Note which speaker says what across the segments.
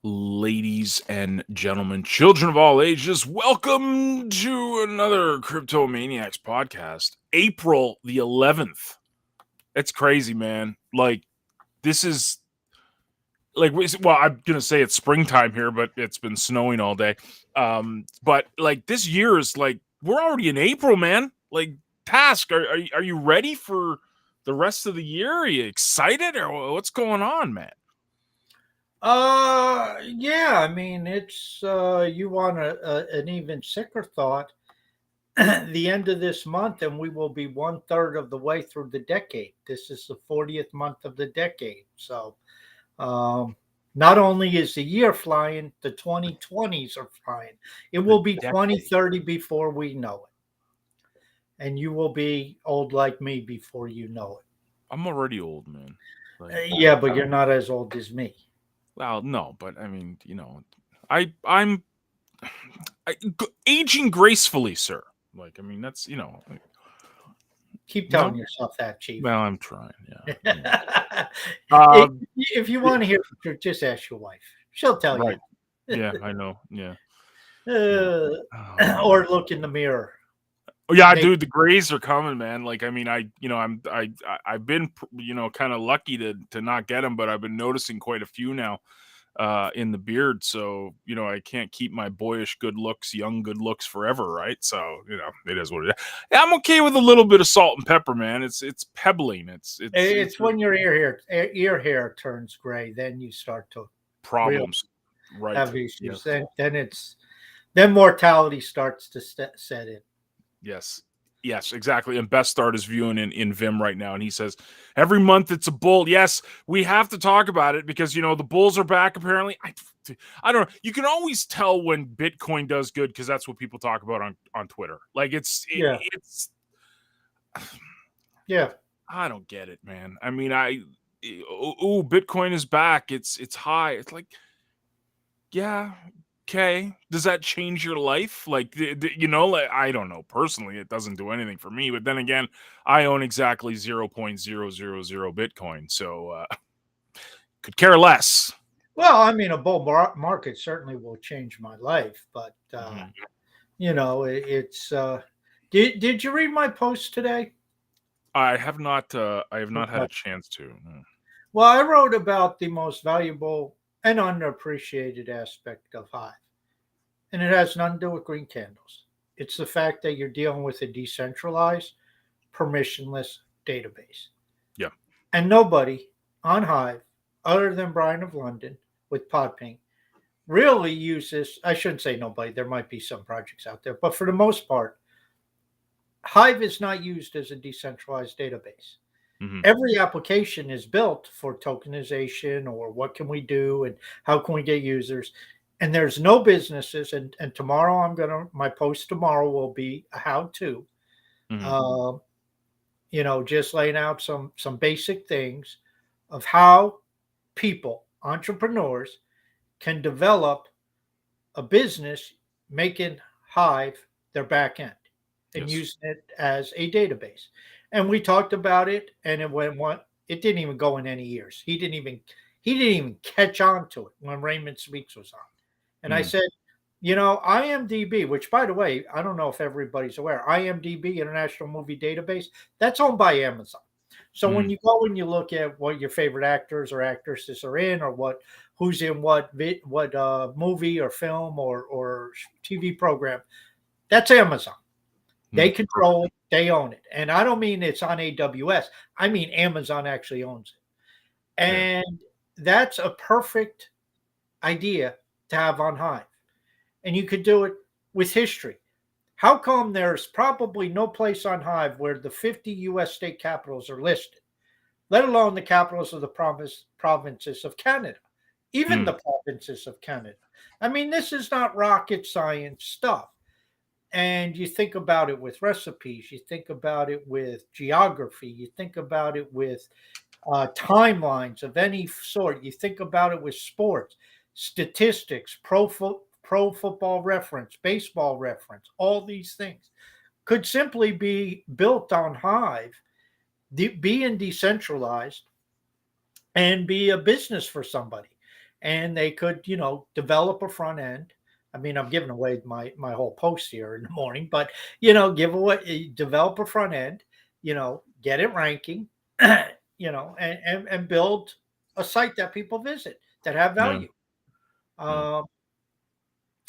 Speaker 1: Ladies and gentlemen, children of all ages, welcome to another Cryptomaniacs podcast. April the 11th. It's crazy, man. Like, this is well, I'm gonna say it's springtime here, but it's been snowing all day. But like this year is like we're already in April, man. Like, task, are you ready for the rest of the year? Are you excited, or what's going on, man?
Speaker 2: Yeah, I mean, it's you want an even sicker thought. The end of this month, and we will be one third of the way through the decade. This is the 40th month of the decade. So, um, not only is the year flying, the 2020s are flying. It
Speaker 1: The
Speaker 2: will be
Speaker 1: decade.
Speaker 2: 2030 before we know it. And you will be old like me before you know
Speaker 1: I'm already old, man.
Speaker 2: it.
Speaker 1: Like,
Speaker 2: Yeah, but you're not as old as me.
Speaker 1: well, no, but I mean, I'm aging gracefully, sir. Like, I mean, that's like,
Speaker 2: Keep
Speaker 1: no.
Speaker 2: telling yourself that, Chief.
Speaker 1: Well, I'm trying. Yeah.
Speaker 2: if,
Speaker 1: Uh,
Speaker 2: if you want to hear the truth, just ask your wife. She'll tell you.
Speaker 1: right. Yeah, I know. Yeah. Yeah.
Speaker 2: Uh,
Speaker 1: Oh man.
Speaker 2: or look in the mirror.
Speaker 1: Oh yeah,
Speaker 2: Naked.
Speaker 1: dude, the grays are coming, man. Like, I mean, I've been, kind of lucky to not get them, but I've been noticing quite a few now in the beard. So, I can't keep my boyish good looks, young good looks forever, right? So, it is what it is. Yeah, I'm okay with a little bit of salt and pepper, man. It's pebbling. It's
Speaker 2: It's when your ear hair turns gray, then you start to really
Speaker 1: problems, right?
Speaker 2: have issues.
Speaker 1: Yes,
Speaker 2: Then mortality starts to set in.
Speaker 1: yes, yes, exactly. And Best Start is viewing in Vim right now, and he says every month it's a bull. Yes, we have to talk about it because the bulls are back. Apparently, I don't know. You can always tell when Bitcoin does good because that's what people talk about on Twitter. Like,
Speaker 2: Yeah,
Speaker 1: it's
Speaker 2: yeah.
Speaker 1: I don't get it, man. I mean, Bitcoin is back. It's high. It's like, yeah, okay. Does that change your life? Like, like, I don't know. Personally, it doesn't do anything for me. But then again, I own exactly 0.000 Bitcoin, so could care less.
Speaker 2: Well, I mean, a bull market certainly will change my life, but
Speaker 1: Mhm.
Speaker 2: it's. Did you read my post today?
Speaker 1: I have not. I have not had
Speaker 2: Okay.
Speaker 1: a chance to. No.
Speaker 2: Well, I wrote about the most valuable and underappreciated aspect of Hive, and it has nothing to do with green candles. It's the fact that you're dealing with a decentralized, permissionless database.
Speaker 1: Yeah.
Speaker 2: And nobody on Hive, other than Brian of London with Podping, really uses, I shouldn't say nobody, there might be some projects out there, but for the most part, Hive is not used as a decentralized database.
Speaker 1: Hmm.
Speaker 2: Every application is built for tokenization or what can we do and how can we get users. And there's no businesses. And tomorrow my post tomorrow will be a how to,
Speaker 1: Hmm.
Speaker 2: uh, just laying out some basic things of how people, entrepreneurs, can develop a business making Hive their back end and
Speaker 1: Yes.
Speaker 2: using it as a database. And we talked about it, and it didn't even go in any ears. He didn't even catch on to it when Raymond Speaks was on. And I
Speaker 1: Mm.
Speaker 2: said, IMDb, which by the way, I don't know if everybody's aware, IMDb, International Movie Database, that's owned by Amazon. So when
Speaker 1: Mm.
Speaker 2: you go and you look at what your favorite actors or actresses are in, or who's in what movie or film or TV program, that's Amazon. They
Speaker 1: Mm.
Speaker 2: control
Speaker 1: Perfect.
Speaker 2: it. They own it. And I don't mean it's on AWS. I mean Amazon actually owns it.
Speaker 1: Yeah.
Speaker 2: And that's a perfect idea to have on Hive. And you could do it with history. How come there's probably no place on Hive where the 50 US state capitals are listed, let alone the capitals of the provinces of Canada, even
Speaker 1: Mm.
Speaker 2: the provinces of Canada? I mean, this is not rocket science stuff. And you think about it with recipes, you think about it with geography, you think about it with timelines of any sort, you think about it with sports, statistics, pro football reference, baseball reference, all these things could simply be built on Hive, being decentralized and be a business for somebody. and they could, develop a front end. I mean, I'm giving away my whole post here in the morning, but give away, develop a front end, get it ranking, and build a site that people visit that have
Speaker 1: Yeah.
Speaker 2: value.
Speaker 1: Yeah.
Speaker 2: Um,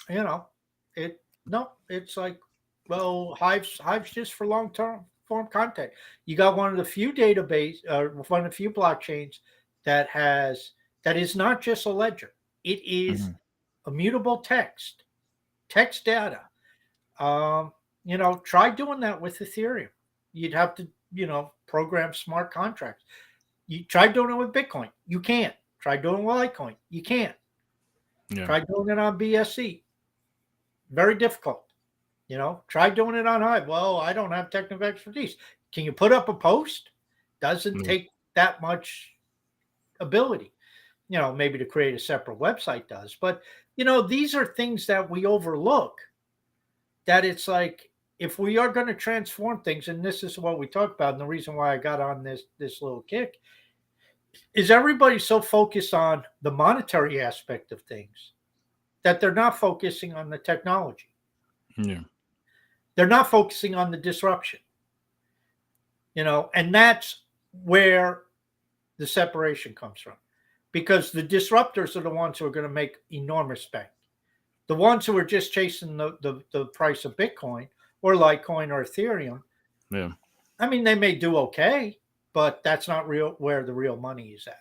Speaker 2: you know, it no, it's like, well, Hive's just for long term form content. You got one of the few one of the few blockchains that has that is not just a ledger. It is
Speaker 1: Mhm.
Speaker 2: immutable text data. Try doing that with Ethereum. You'd have to, program smart contracts. You try doing it with Bitcoin. You can't. Try doing it with Litecoin. You can't.
Speaker 1: Yeah.
Speaker 2: Try doing it on BSC. Very difficult. Try doing it on Hive. Well, I don't have technical expertise. Can you put up a post? Doesn't
Speaker 1: Yeah.
Speaker 2: take that much ability. Maybe to create a separate website does. But, these are things that we overlook, that it's like, if we are going to transform things, and this is what we talk about, and the reason why I got on this little kick is everybody's so focused on the monetary aspect of things that they're not focusing on the technology.
Speaker 1: Yeah.
Speaker 2: They're not focusing on the disruption, and that's where the separation comes from. Because the disruptors are the ones who are going to make enormous bank. The ones who are just chasing the price of Bitcoin or Litecoin or Ethereum,
Speaker 1: Yeah.
Speaker 2: I mean, they may do okay, but that's not real where the real money is at.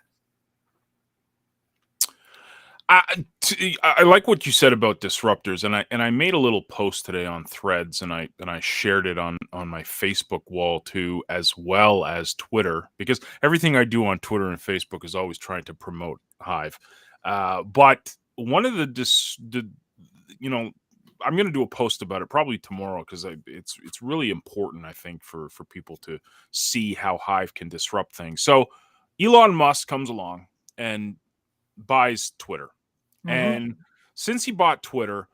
Speaker 1: I like what you said about disruptors, and I made a little post today on Threads, and I shared it on my Facebook wall too, as well as Twitter, because everything I do on Twitter and Facebook is always trying to promote Hive. But one of the you know I'm going to do a post about it probably tomorrow, because it's really important, I think, for people to see how Hive can disrupt things. So Elon Musk comes along and buys Twitter.
Speaker 2: Mm-hmm.
Speaker 1: And since he bought Twitter,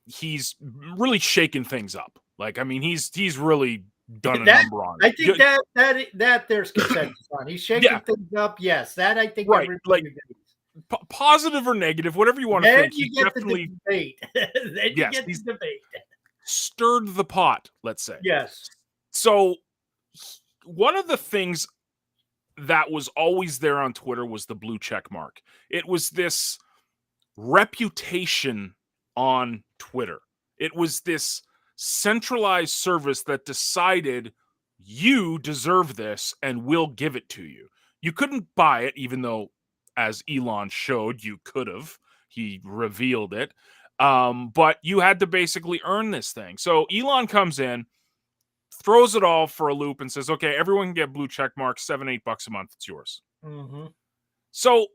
Speaker 1: he's really shaken things up. Like, I mean, he's really done a
Speaker 2: That
Speaker 1: number on
Speaker 2: I
Speaker 1: it.
Speaker 2: think that there's consensus on. He's
Speaker 1: Yeah,
Speaker 2: shaking things up. Yes, that I think
Speaker 1: right.
Speaker 2: everybody
Speaker 1: Like,
Speaker 2: agrees.
Speaker 1: positive or negative, whatever you want to
Speaker 2: Then
Speaker 1: think.
Speaker 2: you
Speaker 1: He's
Speaker 2: get the
Speaker 1: definitely,
Speaker 2: debate. Then you
Speaker 1: yes,
Speaker 2: get the
Speaker 1: he's
Speaker 2: debate.
Speaker 1: stirred the pot, let's say.
Speaker 2: Yes.
Speaker 1: So one of the things that was always there on Twitter was the blue check mark. It was this reputation on Twitter. It was this centralized service that decided you deserve this and we'll give it to you. You couldn't buy it, even though, as Elon showed, you could have. He revealed it. But you had to basically earn this thing. So Elon comes in, throws it all for a loop, and says, okay, everyone can get blue check marks, $7-8 a month. It's yours.
Speaker 2: Mm-hmm.
Speaker 1: So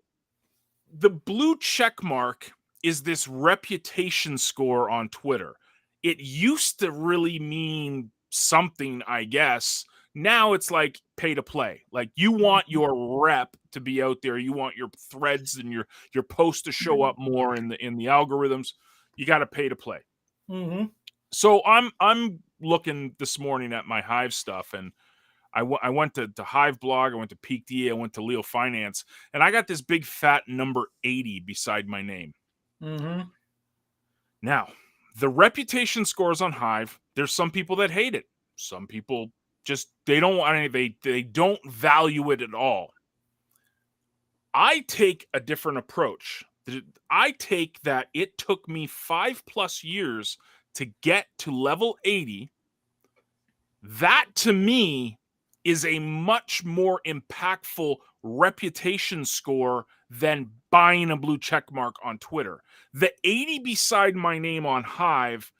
Speaker 1: the blue check mark is this reputation score on Twitter. It used to really mean something, I guess. Now it's like pay to play. Like, you want your rep to be out there, you want your threads and your posts to show up more in the algorithms. You got to pay to play.
Speaker 2: Mm-hmm.
Speaker 1: So I'm looking this morning at my Hive stuff, and I went to Hive blog, I went to Peak DA, I went to Leo Finance, and I got this big fat number 80 beside my name.
Speaker 2: Mm-hmm.
Speaker 1: Now, the reputation scores on Hive, there's some people that hate it. Some people just they don't want any, they don't value it at all. I take a different approach. I take that it took me 5+ years to get to level 80. That to me is a much more impactful reputation score than buying a blue check mark on Twitter. The 80 beside my name on Hive,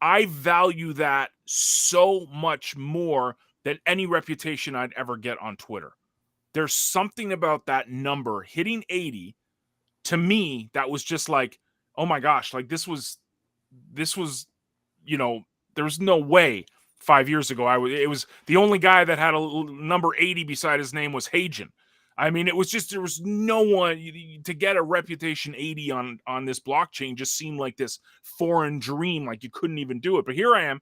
Speaker 1: I value that so much more than any reputation I'd ever get on Twitter. There's something about that number hitting 80 to me that was just like, oh my gosh, like this was you know, there's no way 5 years ago it was the only guy that had a number 80 beside his name was Hagen. I mean, it was just, there was no one to get a reputation 80 on this blockchain just seemed like this foreign dream, like you couldn't even do it. But here I am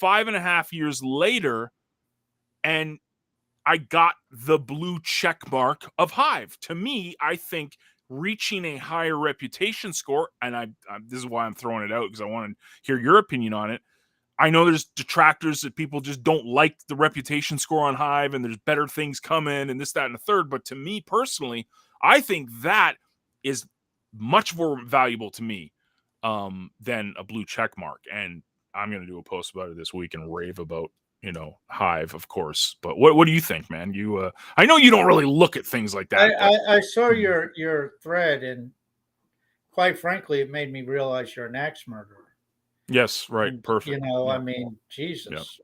Speaker 1: 5.5 years later, and I got the blue check mark of Hive. To me, I think reaching a higher reputation score, and this is why I'm throwing it out because I want to hear your opinion on it. I know there's detractors that people just don't like the reputation score on Hive, and there's better things coming, and this, that, and the third. But to me personally, I think that is much more valuable to me than a blue check mark. And I'm going to do a post about it this week and rave about Hive, of course. But what do you think, man? I know you don't really look at things like that, but
Speaker 2: I saw your thread, and quite frankly, it made me realize you're an axe murderer.
Speaker 1: yes, right,
Speaker 2: And
Speaker 1: perfect.
Speaker 2: I
Speaker 1: Yep.
Speaker 2: mean,
Speaker 1: Yep.
Speaker 2: Jesus,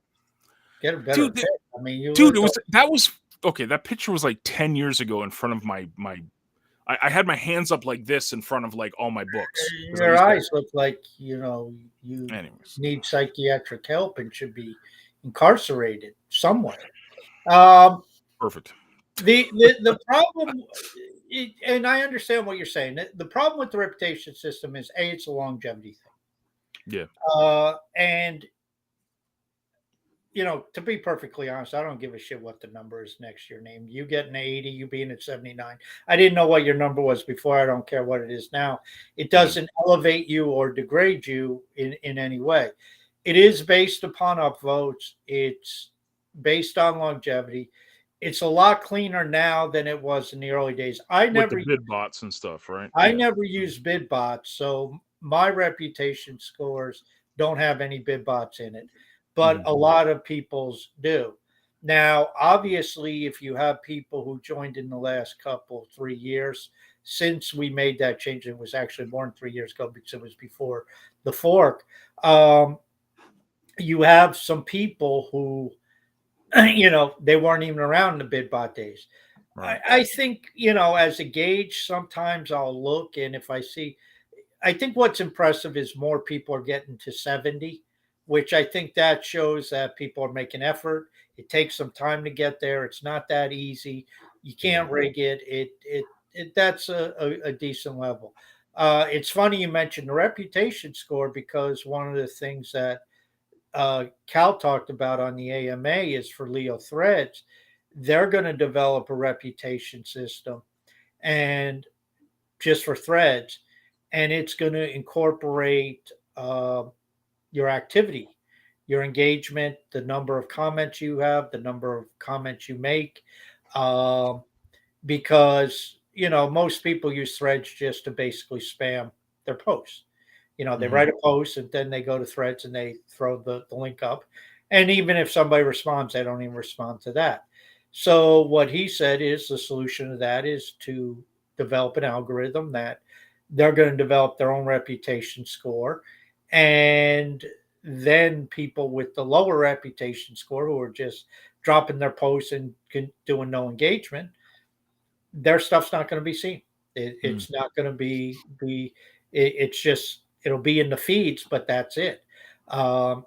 Speaker 2: get a better
Speaker 1: Dude,
Speaker 2: pick. I mean, you
Speaker 1: dude,
Speaker 2: lived.
Speaker 1: that was okay. That picture was like 10 years ago in front of my I had my hands up like this in front of like all my books because I
Speaker 2: Your
Speaker 1: used to.
Speaker 2: eyes look like you
Speaker 1: Anyways,
Speaker 2: need psychiatric help and should be incarcerated somewhere. Um,
Speaker 1: perfect.
Speaker 2: the problem, and I understand what you're saying. The problem with the reputation system is it's a longevity thing,
Speaker 1: Yeah.
Speaker 2: and to be perfectly honest, I don't give a shit what the number is next year. Name you getting 80, you being at 79. I didn't know what your number was before. I don't care what it is now. It doesn't elevate you or degrade you in any way. It is based upon upvotes. It's based on longevity. It's a lot cleaner now than it was in the early days.
Speaker 1: With the bid bots and stuff, right?
Speaker 2: I
Speaker 1: Yeah.
Speaker 2: never used bid bots, so my reputation scores don't have any bid bots in it, but a lot of people's do. Now, obviously, if you have people who joined in the last 3 years since we made that change, it was actually more than 3 years ago because it was before the fork. You have some people who, they weren't even around in the bid bot days.
Speaker 1: Right.
Speaker 2: I think, as a gauge, sometimes I'll look, and if I think what's impressive is more people are getting to 70, which I think that shows that people are making effort. It takes some time to get there. It's not that easy. You can't rig it. That's a decent level. It's funny you mentioned the reputation score because one of the things that Cal talked about on the AMA is for Leo Threads. They're going to develop a reputation system and just for threads, and it's going to incorporate your activity, your engagement, the number of comments you have, the number of comments you make, um, because most people use threads just to basically spam their posts. They write a post and then they go to threads and they throw the link up. And even if somebody responds, they don't even respond to that. So what he said is the solution to that is to develop an algorithm that they're going to develop their own reputation score. And then people with the lower reputation score who are just dropping their posts and doing no engagement, their stuff's not going to be seen. It's not going to it's just, it'll be in the feeds, but that's it. Um,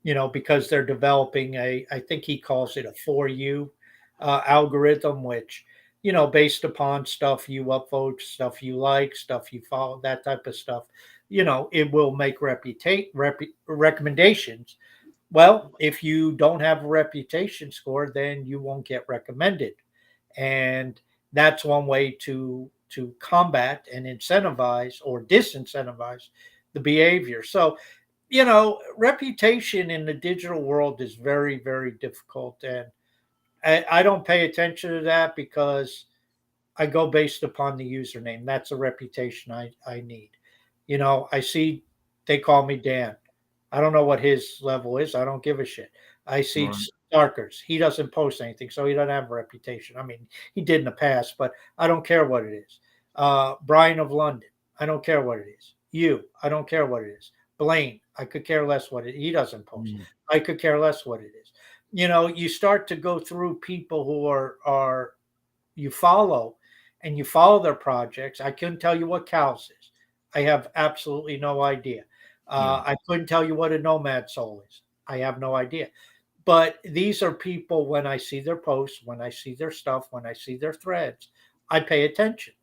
Speaker 2: because they're developing I think he calls it a for you algorithm, which, based upon stuff you upvote, stuff you like, stuff you follow, that type of stuff, it will make recommendations. Well, if you don't have a reputation score, then you won't get recommended. And that's one way to combat and incentivize or disincentivize the behavior. So, reputation in the digital world is very, very difficult. And I don't pay attention to that because I go based upon the username. That's a reputation I need. I see they call me Dan. I don't know what his level is. I don't give a shit. I see
Speaker 1: Right.
Speaker 2: Starkers. He doesn't post anything, so he doesn't have a reputation. I mean, he did in the past, but I don't care what it is. Brian of London. I don't care what it is. I don't care what it is. Blaine. I could care less what he doesn't post. I could care less what it is. You start to go through people who are you follow, and you follow their projects. I couldn't tell you what Cal's is. I have absolutely no idea. I couldn't tell you what a Nomad Soul is. I have no idea. But these are people, when I see their posts, when I see their stuff, when I see their threads, I pay attention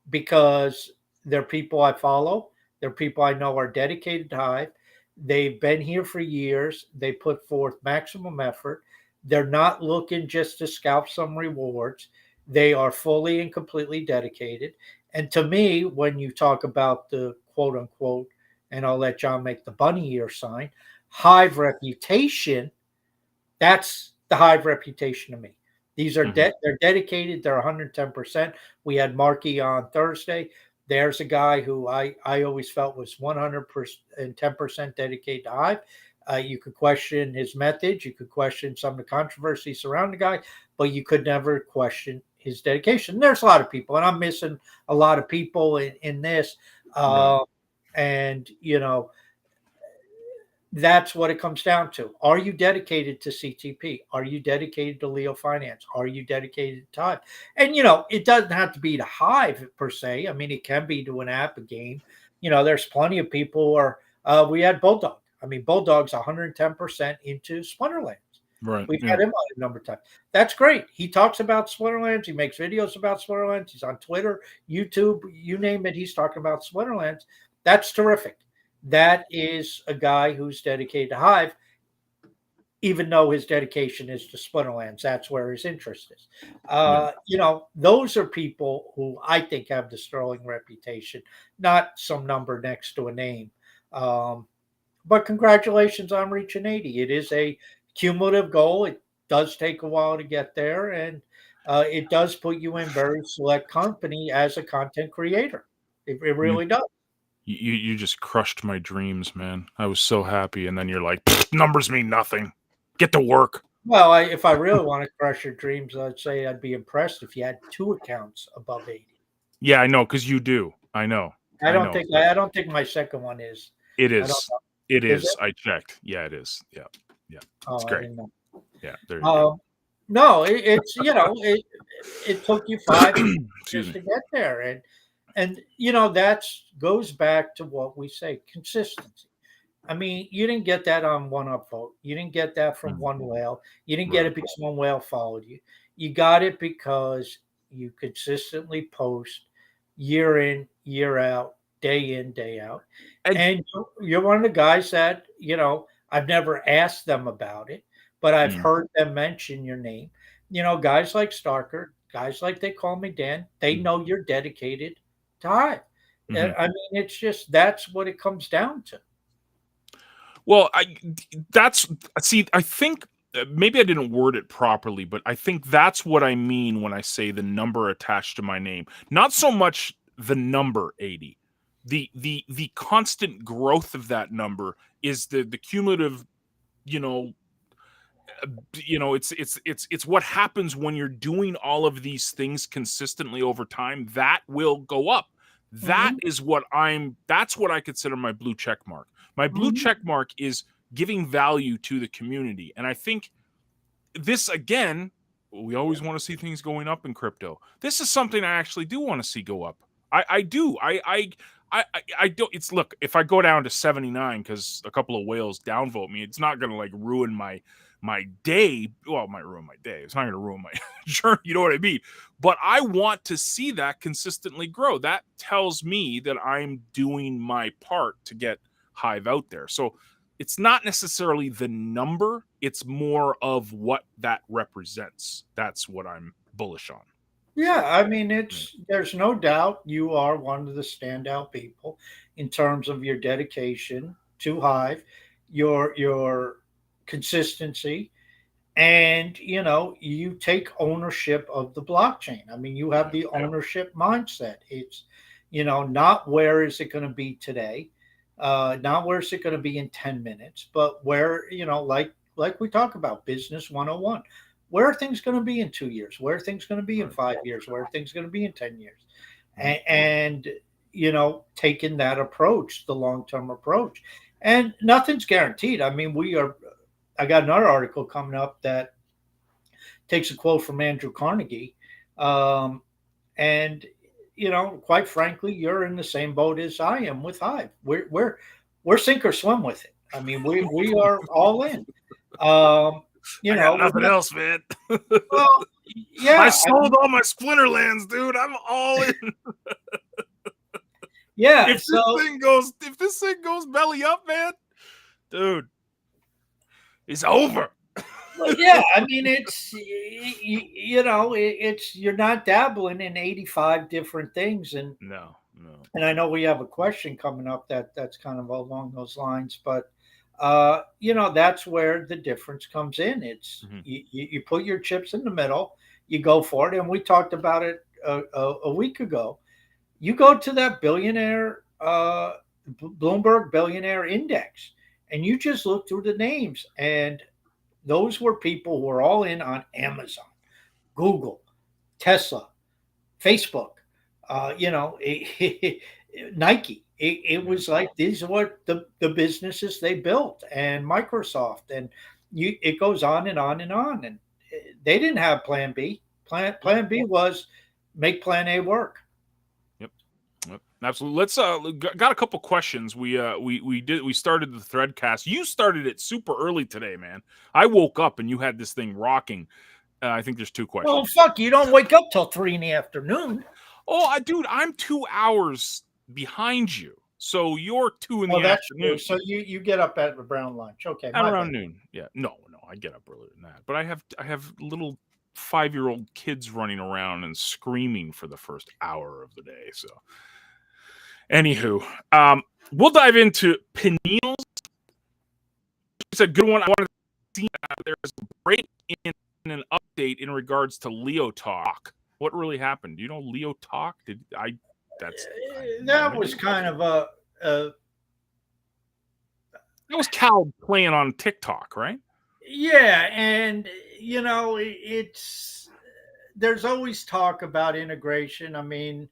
Speaker 2: because they're people I follow. They're people I know are dedicated to Hive. They've been here for years. They put forth maximum effort. They're not looking just to scalp some rewards. They are fully and completely dedicated. And to me, when you talk about the quote unquote, and I'll let John make the bunny ear sign, Hive reputation, that's the Hive reputation to me. These are
Speaker 1: Mhm.
Speaker 2: they're dedicated, they're 110%. We had Marky on Thursday. There's a guy who I always felt was 110% dedicated to Hive. You could question his methods, you could question some of the controversy surrounding the guy, but you could never question his dedication. There's a lot of people, and I'm missing a lot of people in this.
Speaker 1: Right.
Speaker 2: Uh, and that's what it comes down to. Are you dedicated to CTP? Are you dedicated to Leo Finance? Are you dedicated to Hive? And it doesn't have to be to Hive per se. I mean, it can be to an app, a game. There's plenty of people who are. We had Bulldog. I mean, Bulldog's 110% into Splinterlands.
Speaker 1: Right.
Speaker 2: We've
Speaker 1: Yeah.
Speaker 2: had him on a number of times. That's great. He talks about Splinterlands. He makes videos about Splinterlands. He's on Twitter, YouTube, you name it. He's talking about Splinterlands. That's terrific. That is a guy who's dedicated to Hive, even though his dedication is to Splinterlands. That's where his interest is.
Speaker 1: Yeah.
Speaker 2: Those are people who I think have the sterling reputation, not some number next to a name. Um, but congratulations on reaching 80. It is a cumulative goal. It does take a while to get there, and it does put you in very select company as a content creator. It
Speaker 1: You
Speaker 2: really does.
Speaker 1: you just crushed my dreams, man. I was so happy, and then you're like, numbers mean nothing. Get to work.
Speaker 2: Well, if I really want to crush your dreams, I'd say I'd be impressed if you had 2 accounts above 80.
Speaker 1: Yeah, I know, because you do. I know.
Speaker 2: I
Speaker 1: I
Speaker 2: don't
Speaker 1: know.
Speaker 2: think I don't think my second one is.
Speaker 1: It
Speaker 2: I don't
Speaker 1: is.
Speaker 2: know.
Speaker 1: It
Speaker 2: Is
Speaker 1: is.
Speaker 2: it?
Speaker 1: I checked. Yeah, it is. Yeah. Yeah. It's
Speaker 2: Oh, I
Speaker 1: great.
Speaker 2: didn't know.
Speaker 1: Yeah, there you go.
Speaker 2: Um, no, it's it took you 5
Speaker 1: Excuse
Speaker 2: years
Speaker 1: me.
Speaker 2: to get there, and that's goes back to what we say, consistency. I mean, you didn't get that on one upvote. You didn't get that from
Speaker 1: Mm,
Speaker 2: one whale. You didn't get
Speaker 1: right.
Speaker 2: it because one whale followed you. You got it because you consistently post year in, year out, day in, day out.
Speaker 1: And
Speaker 2: And you're one of the guys that, I've never asked them about it, but I've
Speaker 1: mm,
Speaker 2: heard them mention your name. Guys like Starker, guys like They Call Me Dan, they
Speaker 1: mm,
Speaker 2: know you're dedicated to Hive.
Speaker 1: mhm.
Speaker 2: I mean, it's just that's what it comes down to.
Speaker 1: Well, that's see, I think maybe I didn't word it properly, but I think that's what I mean when I say the number attached to my name. Not so much the number 80. The constant growth of that number is the cumulative, you know, it's what happens when you're doing all of these things consistently over time that will go up.
Speaker 2: Mhm,
Speaker 1: That's what I consider my blue check mark. My blue
Speaker 2: mhm.
Speaker 1: check mark is giving value to the community, and I think this again, we always want to see things going up in crypto. This is something I actually do want to see go up. I do. I don't. It's look, if I go down to 79 because a couple of whales downvote me, it's not gonna like ruin my day. Well, it might ruin my day. It's not gonna ruin my journey. You know what I mean? But I want to see that consistently grow. That tells me that I'm doing my part to get Hive out there. So it's not necessarily the number, it's more of what that represents. That's what I'm bullish on.
Speaker 2: Yeah,
Speaker 1: So,
Speaker 2: I mean,
Speaker 1: yeah.
Speaker 2: there's no doubt you are one of the standout people in terms of your dedication to Hive, your consistency, and you take ownership of the blockchain. I mean, you have
Speaker 1: Yeah.
Speaker 2: the ownership mindset. It's not where is it going to be today, not where is it going to be in 10 minutes, but where like we talk about business 101. Where are things going to be in 2 years? Where are things going to be in
Speaker 1: Right.
Speaker 2: 5 years? Where are things going to be in 10 years?
Speaker 1: Right.
Speaker 2: And taking that approach, the long-term approach. And nothing's guaranteed. I mean, I got another article coming up that takes a quote from Andrew Carnegie. Um, and quite frankly, you're in the same boat as I am with Hive. We're sink or swim with it. I mean, we are all in. Um,
Speaker 1: I got nothing else, man.
Speaker 2: well,
Speaker 1: I
Speaker 2: yeah,
Speaker 1: sold all my Splinterlands, dude. I'm all in.
Speaker 2: yeah. So
Speaker 1: If this thing goes belly up, man, dude, it's over.
Speaker 2: Well, yeah, I mean, it's you're not dabbling in 85 different things,
Speaker 1: No, no.
Speaker 2: and I know we have a question coming up that's kind of along those lines, but that's where the difference comes in. It's
Speaker 1: Mhm.
Speaker 2: you put your chips in the middle, you go for it, and we talked about it a week ago. You go to that Bloomberg billionaire index, and you just look through the names, and those were people who were all in on Amazon, Google, Tesla, Facebook, Nike. It
Speaker 1: Yeah.
Speaker 2: was like these are what the businesses they built, and Microsoft, and it goes on and on and on. And they didn't have Plan B.
Speaker 1: Yep.
Speaker 2: Plan B was make Plan A work.
Speaker 1: Yep. Yep. Absolutely. Let's got a couple questions. We started the threadcast. You started it super early today, man. I woke up and you had this thing rocking. I think there's two
Speaker 2: Well,
Speaker 1: questions.
Speaker 2: fuck, you don't wake up till 3 in the afternoon.
Speaker 1: Oh, dude, I'm 2 hours behind you. So you're two in
Speaker 2: Oh,
Speaker 1: the
Speaker 2: that's true.
Speaker 1: afternoon.
Speaker 2: So you get up at around lunch. Okay,
Speaker 1: At
Speaker 2: my
Speaker 1: around
Speaker 2: bad.
Speaker 1: noon. Yeah. No, no, I get up earlier than that. But I have little 5-year-old kids running around and screaming for the first hour of the day. So anywho, we'll dive into Peniel. It's a good one. I wanted to see there's a break in an update in regards to Leo talk. What really happened? Do you know Leo talk? Did I? That's I have no
Speaker 2: That was
Speaker 1: idea.
Speaker 2: kind of a
Speaker 1: That was Cal playing on TikTok, right?
Speaker 2: yeah, and it's there's always talk about integration. I mean,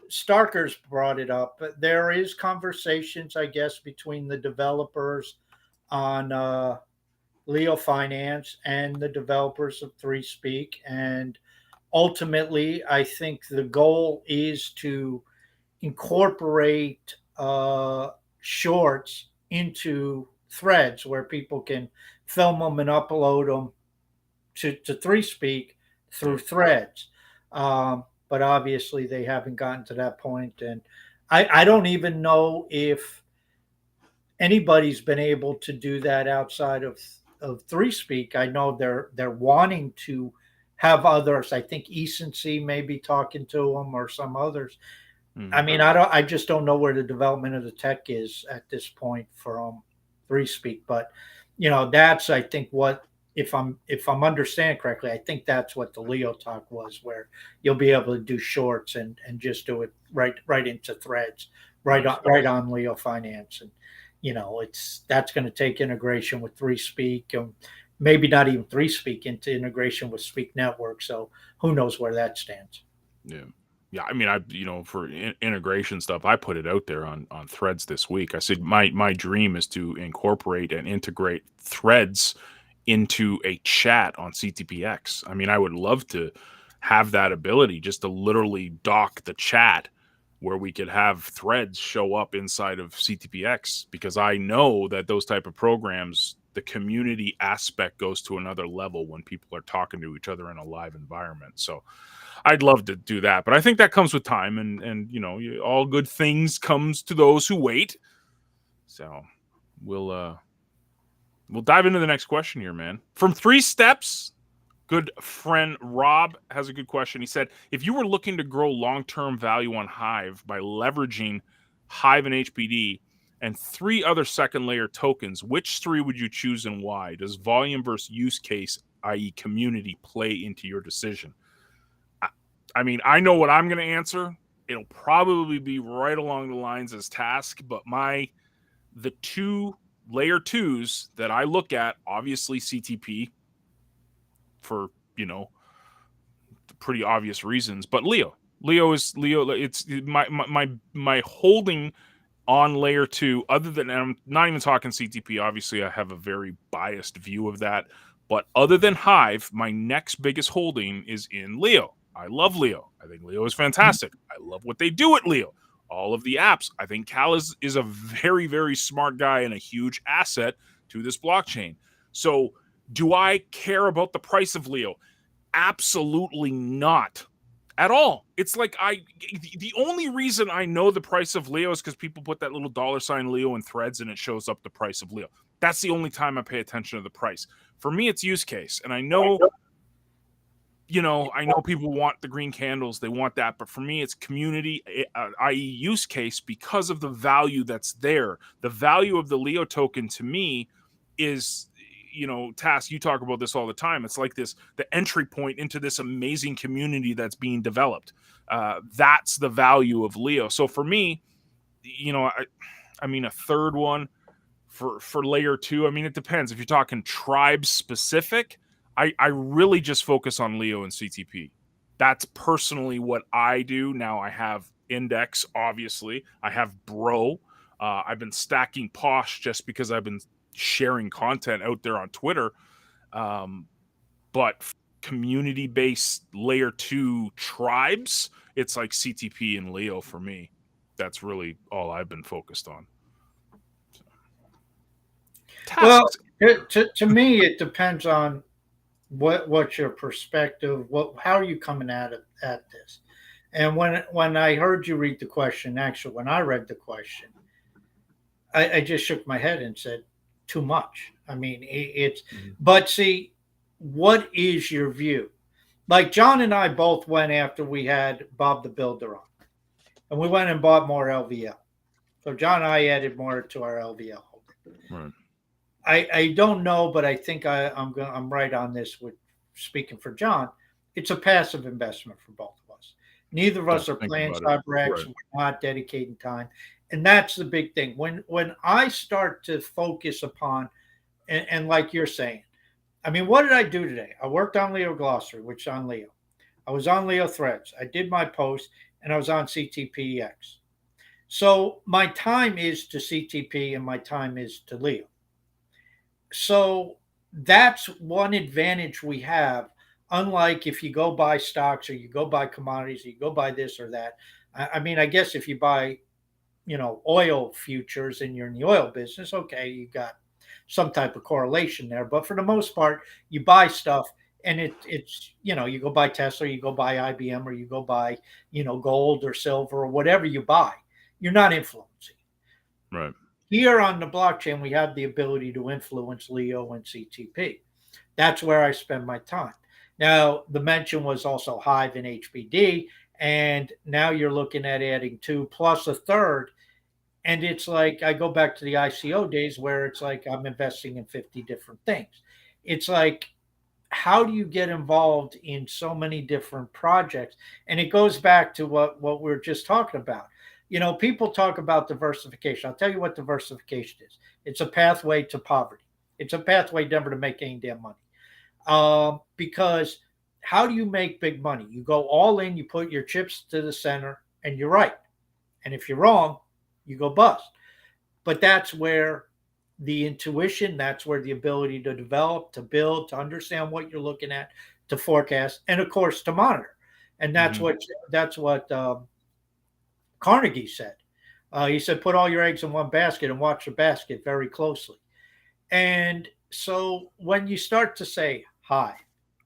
Speaker 2: Starker's brought it up, but there is conversations, I guess, between the developers on Leo Finance and the developers of ThreeSpeak, and ultimately, I think the goal is to incorporate shorts into threads where people can film them and upload them to ThreeSpeak through
Speaker 1: Yeah.
Speaker 2: threads. But obviously, they haven't gotten to that point, and I don't even know if anybody's been able to do that outside of ThreeSpeak. I know they're wanting to have others. I think Ecency may be talking to them or some others. I
Speaker 1: Mhm.
Speaker 2: mean, I just don't know where the development of the tech is at this point from ThreeSpeak, but that's I think what if I'm understanding correctly, I think that's what the Leo talk was, where you'll be able to do shorts and just do it right into threads,
Speaker 1: Nice.
Speaker 2: right on Leo Finance, and that's going to take integration with ThreeSpeak, maybe not even ThreeSpeak into integration with Speak Network. So who knows where that stands?
Speaker 1: Yeah. Yeah, I mean, for integration stuff, I put it out there on Threads this week. I said my dream is to incorporate and integrate Threads into a chat on CTPX. I mean, I would love to have that ability just to literally dock the chat where we could have threads show up inside of CTPX, because I know that those type of programs, the community aspect goes to another level when people are talking to each other in a live environment. So I'd love to do that, but I think that comes with time, and all good things comes to those who wait. So we'll we'll dive into the next question here, man. From Three Steps, good friend Rob has a good question. He said, if you were looking to grow long-term value on Hive by leveraging Hive and HBD and three other second layer tokens, which three would you choose and why? Does volume versus use case, i.e. community, play into your decision? I mean, I know what I'm going to answer. It'll probably be right along the lines as Task, but the two layer twos that I look at, obviously CTP for, pretty obvious reasons, but Leo is Leo. It's my holding on layer two, other than, and I'm not even talking CTP. Obviously, I have a very biased view of that. But other than Hive, my next biggest holding is in Leo. I love Leo. I think Leo is fantastic. I love what they do at Leo. All of the apps. I think Cal is a very, very smart guy and a huge asset to this blockchain. So, do I care about the price of Leo? Absolutely not at all. It's like the only reason I know the price of Leo is because people put that little dollar sign Leo in threads and it shows up the price of Leo. That's the only time I pay attention to the price. For me, it's use case. And I know, I know people want the green candles, they want that, but for me, it's community, i.e., use case, because of the value that's there. The value of the Leo token to me is, Task, you talk about this all the time. It's like the entry point into this amazing community that's being developed. That's the value of Leo. So for me, a third one for layer 2. I mean, it depends. If you're talking tribe specific, I really just focus on Leo and CTP. That's personally what I do. Now I have Index, obviously. I have Bro. I've been stacking Posh just because I've been sharing content out there on Twitter. But community-based layer 2 tribes, it's like CTP and Leo for me. That's really all I've been focused on.
Speaker 2: Well, to me, it depends on what's your perspective. How are you coming at this? And when I heard you read the question, actually, when I read the question, I just shook my head and said, too much. I mean, it's. But see, what is your view? Like John and I both went after we had Bob the Builder on, and we went and bought more LVL. So John and I added more to our LVL holding.
Speaker 1: Right.
Speaker 2: I don't know, but I think I'm right on this with speaking for John. It's a passive investment for both of us. Neither of us are playing CyberX. Right. We're not dedicating time. And that's the big thing. When I start to focus upon, and like you're saying, I mean, what did I do today? I worked on Leo Glossary, which is on Leo. I was on Leo Threads. I did my post, and I was on CTPX. So my time is to CTP, and my time is to Leo. So that's one advantage we have. Unlike if you go buy stocks or you go buy commodities, or you go buy this or that. I mean, I guess if you buy, oil futures and you're in the oil business, okay, you got some type of correlation there. But for the most part, you buy stuff and it's, you go buy Tesla, you go buy IBM, or you go buy, gold or silver or whatever you buy. You're not influencing.
Speaker 1: Right.
Speaker 2: Here on the blockchain, we have the ability to influence Leo and CTP. That's where I spend my time. Now, the mention was also Hive and HBD, and now you're looking at adding 2 plus a third. And it's like I go back to the ICO days where it's like I'm investing in 50 different things. It's like, how do you get involved in so many different projects? And it goes back to what we're just talking about. People talk about diversification. I'll tell you what diversification is. It's a pathway to poverty. It's a pathway never to make any damn money. Because how do you make big money? You go all in, you put your chips to the center, and you're right. And if you're wrong, you go bust. But that's where the intuition, that's where the ability to develop, to build, to understand what you're looking at, to forecast, and of course to monitor. And that's what Carnegie said. He said, put all your eggs in one basket and watch the basket very closely. And so when you start to say Hive,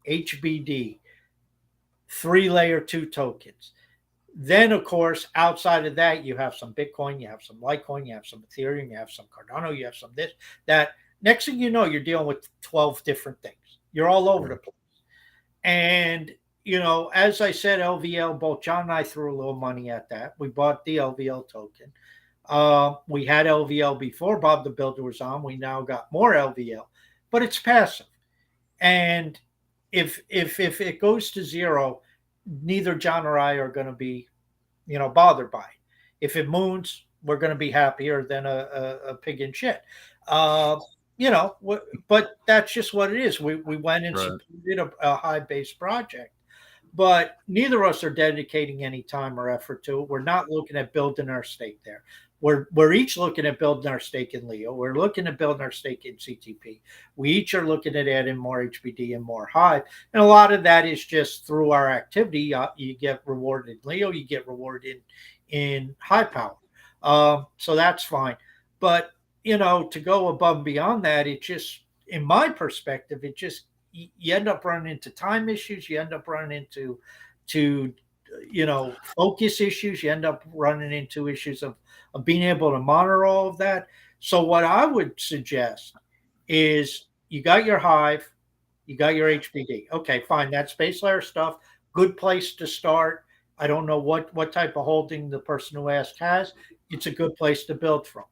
Speaker 2: HBD, 3 layer 2 tokens, then of course, outside of that, you have some Bitcoin, you have some Litecoin, you have some Ethereum, you have some Cardano, you have some this, that. Next thing you know, you're dealing with 12 different things. You're all over the place. And as I said, LVL, both John and I threw a little money at that. We bought the LVL token. We had LVL before Bob the Builder was on. We now got more LVL, but it's passive. And if it goes to zero, neither John or I are going to be, bothered by it. If it moons, we're going to be happier than a pig in shit. But that's just what it is. We went and supported a Hive-based project. But neither of us are dedicating any time or effort to it. We're not looking at building our stake there. We're each looking at building our stake in Leo. We're looking at building our stake in CTP. We each are looking at adding more HBD and more Hive. And a lot of that is just through our activity. You get rewarded in Leo. You get rewarded in Hive power. So that's fine. But, to go above and beyond that, it just, in my perspective, you end up running into time issues. You end up running into focus issues. You end up running into issues of being able to monitor all of that. So what I would suggest is you got your Hive, you got your HBD. Okay, fine. That's base layer stuff. Good place to start. I don't know what type of holding the person who asked has. It's a good place to build from.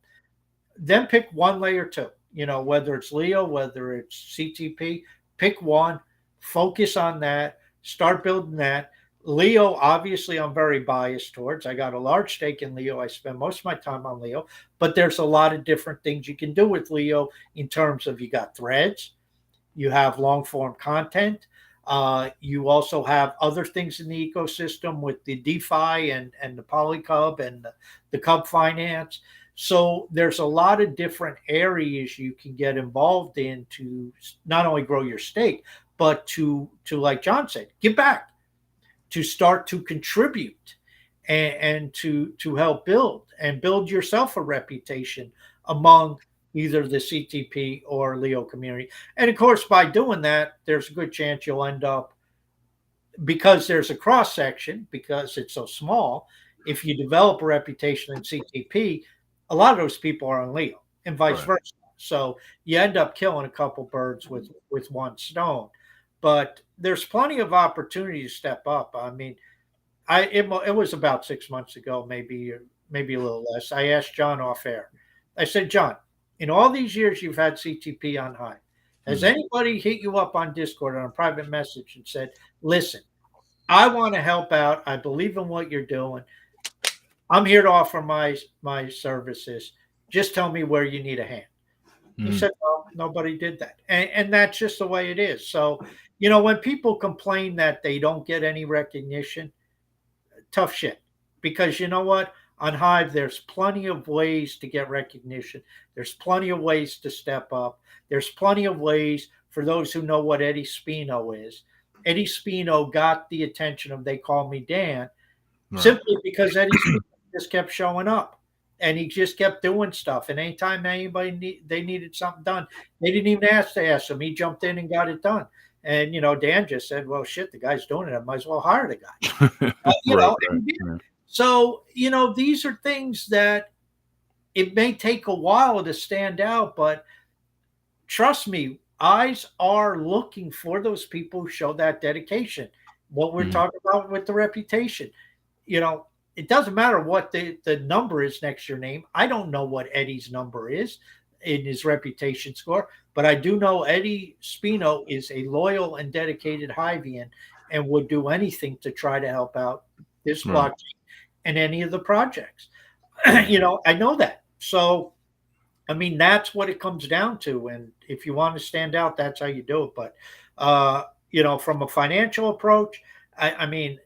Speaker 2: Then pick one layer two. You know, whether it's Leo, whether it's CTP, pick one, focus on that, start building that. Leo, obviously, I'm very biased towards. I got a large stake in Leo. I spend most of my time on Leo, but there's a lot of different things you can do with Leo in terms of you got threads, you have long form content. You also have other things in the ecosystem with the DeFi and the Polycub and the Cub Finance. So there's a lot of different areas you can get involved in to not only grow your stake, but to like John said, give back, to start to contribute and to help build yourself a reputation among either the CTP or Leo community. And of course, by doing that, there's a good chance you'll end up, because there's a cross section, because it's so small. If you develop a reputation in CTP, a lot of those people are on Leo, and vice
Speaker 1: Right.
Speaker 2: versa. So you end up killing a couple birds with one stone. But there's plenty of opportunity to step up. I mean, it was about 6 months ago, maybe a little less. I asked John off air. I said, John, in all these years you've had CTP on Hive, has anybody hit you up on Discord on a private message and said, listen, I want to help out. I believe in what you're doing. I'm here to offer my services. Just tell me where you need a hand. He said, well, nobody did that. And that's just the way it is. So, when people complain that they don't get any recognition, tough shit. Because you know what? On Hive, there's plenty of ways to get recognition. There's plenty of ways to step up. There's plenty of ways for those who know what Eddie Spino is. Eddie Spino got the attention of They Call Me Dan simply because Eddie Spino just kept showing up and he just kept doing stuff. And anytime they needed something done, they didn't even ask to ask him. He jumped in and got it done. And Dan just said, "Well, shit, the guy's doing it. I might as well hire the guy." So these are things that it may take a while to stand out, but trust me, eyes are looking for those people who show that dedication. What we're talking about with the reputation, it doesn't matter what the number is next to your name. I don't know what Eddie's number is in his reputation score, but I do know Eddie Spino is a loyal and dedicated Hivian and would do anything to try to help out this blockchain and any of the projects. I know that. So, I mean, that's what it comes down to. And if you want to stand out, that's how you do it. But, from a financial approach, I mean,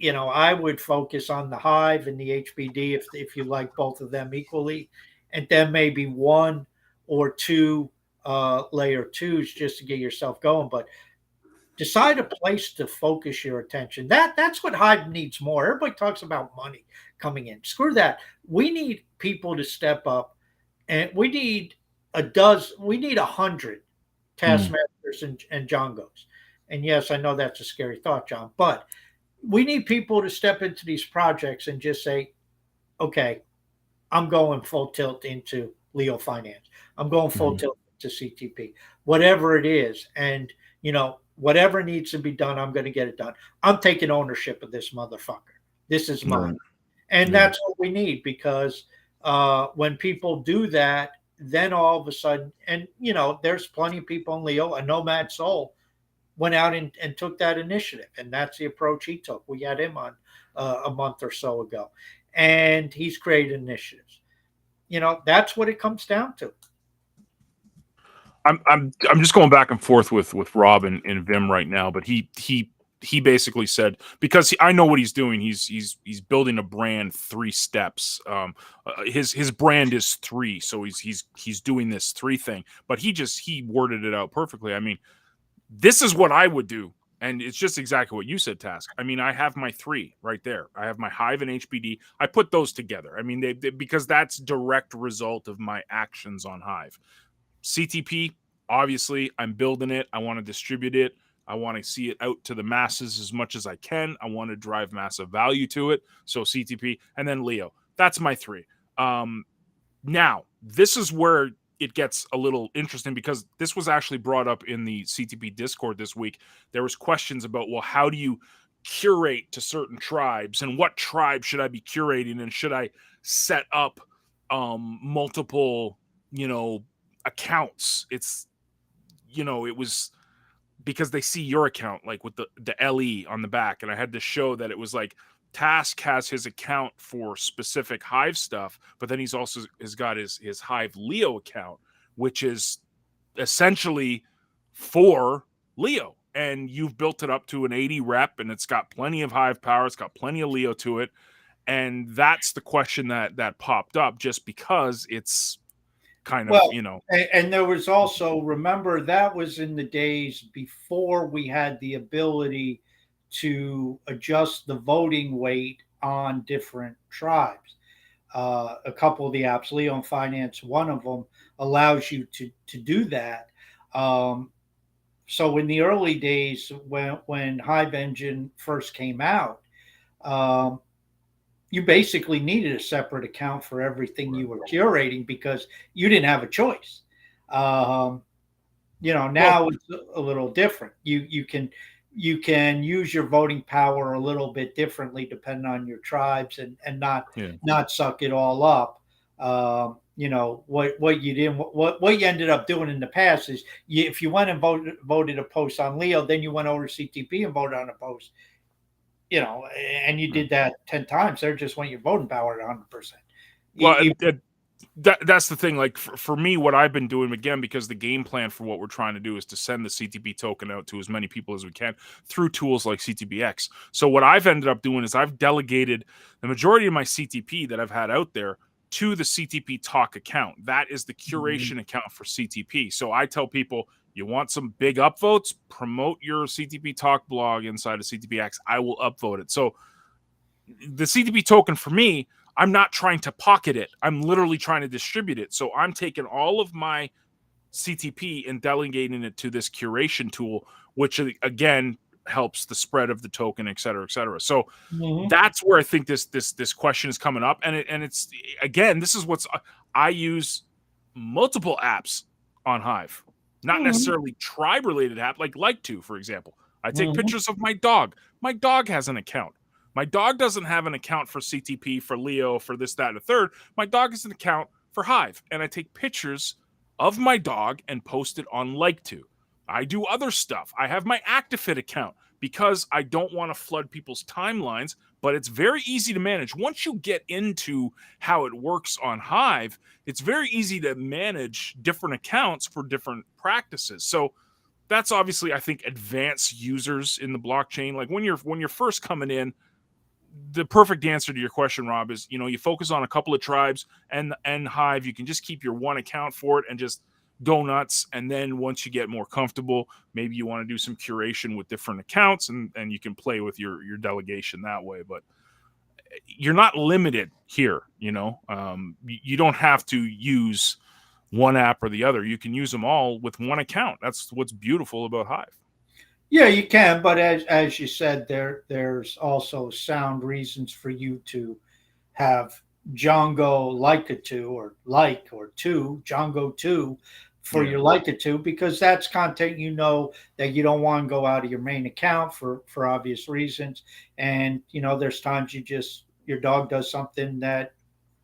Speaker 2: I would focus on the Hive and the HBD if you like both of them equally, and then maybe one or two layer twos just to get yourself going. But decide a place to focus your attention. That's what Hive needs more. Everybody talks about money coming in. Screw that. We need people to step up, and we need 100 taskmasters and Jongos. And yes, I know that's a scary thought, John, but we need people to step into these projects and just say, okay, I'm going full tilt into Leo Finance. I'm going full tilt to CTP, whatever it is. And, whatever needs to be done, I'm going to get it done. I'm taking ownership of this motherfucker. This is mine. And that's what we need, because when people do that, then all of a sudden, and, there's plenty of people in Leo, a nomad soul went out and took that initiative. And that's the approach he took. We had him on a month or so ago, and he's created initiatives. That's what it comes down to.
Speaker 1: I'm just going back and forth with Rob and Vim right now, but he basically said, because I know what he's doing. He's building a brand 3 steps. His brand is 3, so he's doing this 3 thing. But he worded it out perfectly. I mean, this is what I would do, and it's just exactly what you said, Task. I mean, I have my 3 right there. I have my Hive and HBD. I put those together. I mean, they because that's direct result of my actions on Hive. CTP, obviously, I'm building it. I want to distribute it. I want to see it out to the masses as much as I can. I want to drive massive value to it. So CTP, and then Leo. That's my 3. Now, this is where it gets a little interesting because this was actually brought up in the CTP Discord this week. There was questions about, well, how do you curate to certain tribes, and what tribe should I be curating, and should I set up multiple, accounts? It was because they see your account like with the LE on the back, and I had to show that it was like Task has his account for specific Hive stuff, but then he's also has got his Hive Leo account, which is essentially for Leo. And you've built it up to an 80 rep, and it's got plenty of Hive power, it's got plenty of Leo to it. And that's the question that popped up, just because it's kind of,
Speaker 2: Well, and there was also, remember, that was in the days before we had the ability to adjust the voting weight on different tribes. A couple of the apps, Leo and Finance, one of them, allows you to do that. So in the early days, when Hive Engine first came out, um, you basically needed a separate account for everything you were curating because you didn't have a choice. Um, now it's a little different. You can use your voting power a little bit differently depending on your tribes, and not suck it all up. What you did, what you ended up doing in the past is, if you went and voted a post on Leo, then you went over to CTP and voted on a post, and you did that 10 times. There just went your voting power at 100%.
Speaker 1: Well, that's the thing. Like for me, what I've been doing, again, because the game plan for what we're trying to do is to send the CTP token out to as many people as we can through tools like CTPX. So what I've ended up doing is I've delegated the majority of my CTP that I've had out there to the CTP Talk account. That is the curation account for CTP. So I tell people, you want some big upvotes? Promote your CTP Talk blog inside of CTPX. I will upvote it. So the CTP token for me, I'm not trying to pocket it. I'm literally trying to distribute it. So I'm taking all of my CTP and delegating it to this curation tool, which again helps the spread of the token, et cetera, et cetera. So that's where I think this question is coming up. And it's again, this is what's, I use multiple apps on Hive, not necessarily tribe related app, like to, for example. I take pictures of my dog. My dog has an account. My dog doesn't have an account for CTP, for Leo, for this, that, and a third. My dog has an account for Hive, and I take pictures of my dog and post it on to. I do other stuff. I have my ActiFit account because I don't want to flood people's timelines, but it's very easy to manage. Once you get into how it works on Hive, it's very easy to manage different accounts for different practices. So that's obviously, I think, advanced users in the blockchain. Like when you're first coming in, the perfect answer to your question, Rob, is, you focus on a couple of tribes and Hive. You can just keep your one account for it and just go nuts. And then once you get more comfortable, maybe you want to do some curation with different accounts, and you can play with your delegation that way. But you're not limited here. You don't have to use one app or the other. You can use them all with one account. That's what's beautiful about Hive.
Speaker 2: Yeah, you can, but as you said, there's also sound reasons for you to have Django Leica2 or Django 2 for your Leica2, because that's content that you don't want to go out of your main account for obvious reasons. And there's times your dog does something that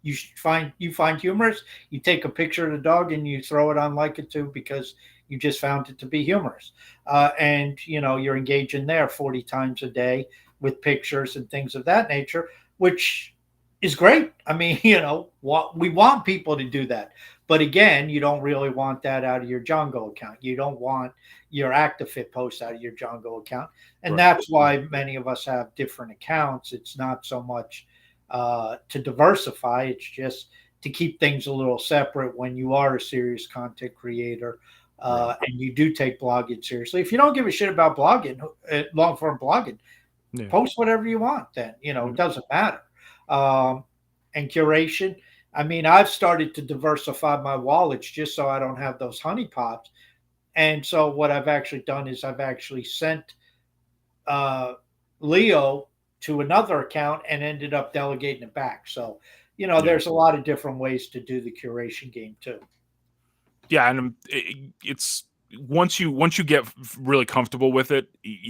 Speaker 2: you find humorous. You take a picture of the dog and you throw it on Leica2 because you just found it to be humorous. And you're engaging there 40 times a day with pictures and things of that nature, which is great. I mean, we want people to do that. But again, you don't really want that out of your Django account. You don't want your ActiFit post out of your Django account. And that's why many of us have different accounts. It's not so much to diversify. It's just to keep things a little separate when you are a serious content creator. And you do take blogging seriously. If you don't give a shit about blogging, long form blogging, post whatever you want. Then it doesn't matter. And curation. I mean, I've started to diversify my wallets just so I don't have those honeypots. And so what I've actually done is I've actually sent Leo to another account and ended up delegating it back. So there's a lot of different ways to do the curation game too.
Speaker 1: Yeah, and it's once you get really comfortable with it,